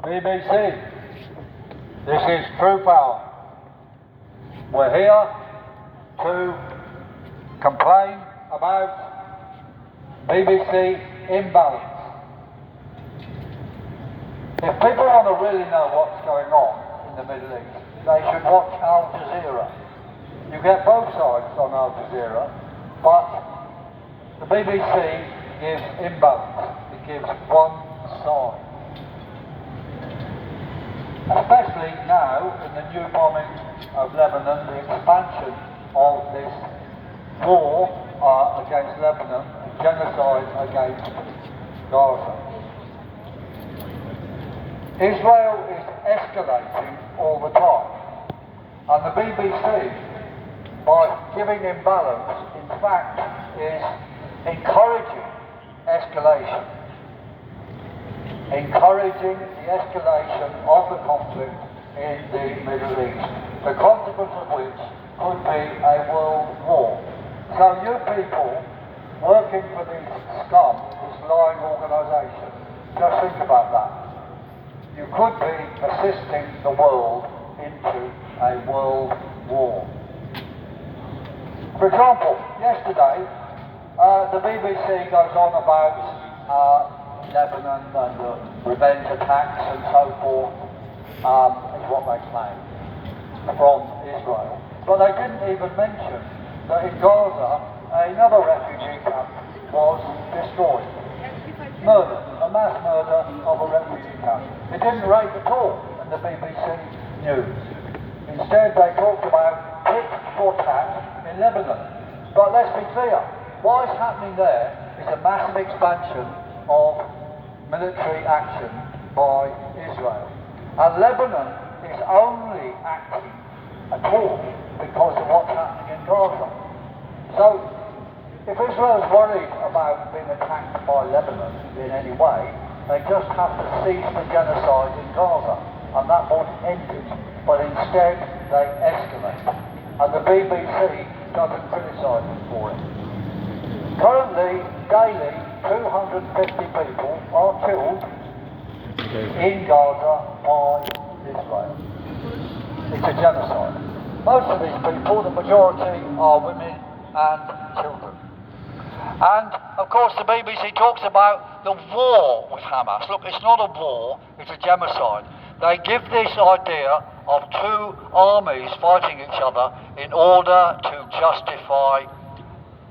BBC, this is Truth Hour. We're here to complain about BBC imbalance. If people want to really know what's going on in the Middle East, they should watch Al Jazeera. You get both sides on Al Jazeera, but the BBC gives imbalance. It gives one side. Especially now, in the new bombing of Lebanon, the expansion of this war against Lebanon, genocide against Gaza. Israel is escalating all the time, and the BBC, by giving imbalance, in fact, is encouraging escalation. Encouraging the escalation of the conflict in the Middle East, the consequence of which could be a world war. So you people working for this scum, this lying organisation, just think about that. You could be assisting the world into a world war. For example, yesterday, the BBC goes on about Lebanon and the revenge attacks and so forth, is what they claim, from Israel. But they didn't even mention that in Gaza, another refugee camp was destroyed. Murder, a mass murder of a refugee camp. It didn't rate at all in the BBC news. Instead, they talked about tit for tat in Lebanon. But let's be clear, what is happening there is a massive expansion of military action by Israel. And Lebanon is only acting at all because of what's happening in Gaza. So, if Israel is worried about being attacked by Lebanon in any way, they just have to cease the genocide in Gaza, and that would end it. But instead, they escalate. And the BBC doesn't criticise them for it. Currently, daily, 250 people are killed in Gaza by Israel. It's a genocide. Most of these people, the majority, are women and children. And, of course, the BBC talks about the war with Hamas. Look, it's not a war, it's a genocide. They give this idea of two armies fighting each other in order to justify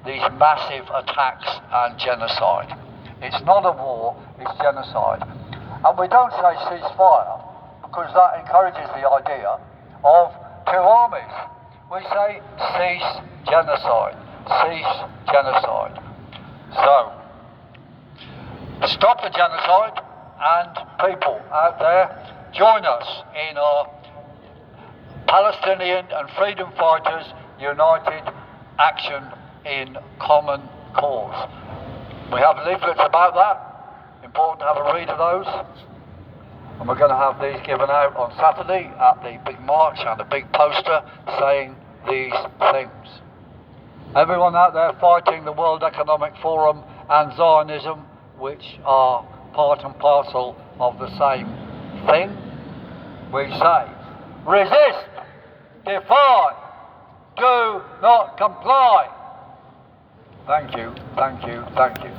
these massive attacks and genocide. It's not a war, it's genocide. And we don't say ceasefire, because that encourages the idea of two armies. We say cease genocide, cease genocide. So, stop the genocide, and people out there, join us in our Palestinian and freedom fighters united action in common cause. We have leaflets about that. Important to have a read of those. And we're going to have these given out on Saturday at the big march and a big poster saying these things. Everyone out there fighting the World Economic Forum and Zionism, which are part and parcel of the same thing, we say, resist, defy, do not comply. Thank you, thank you, thank you.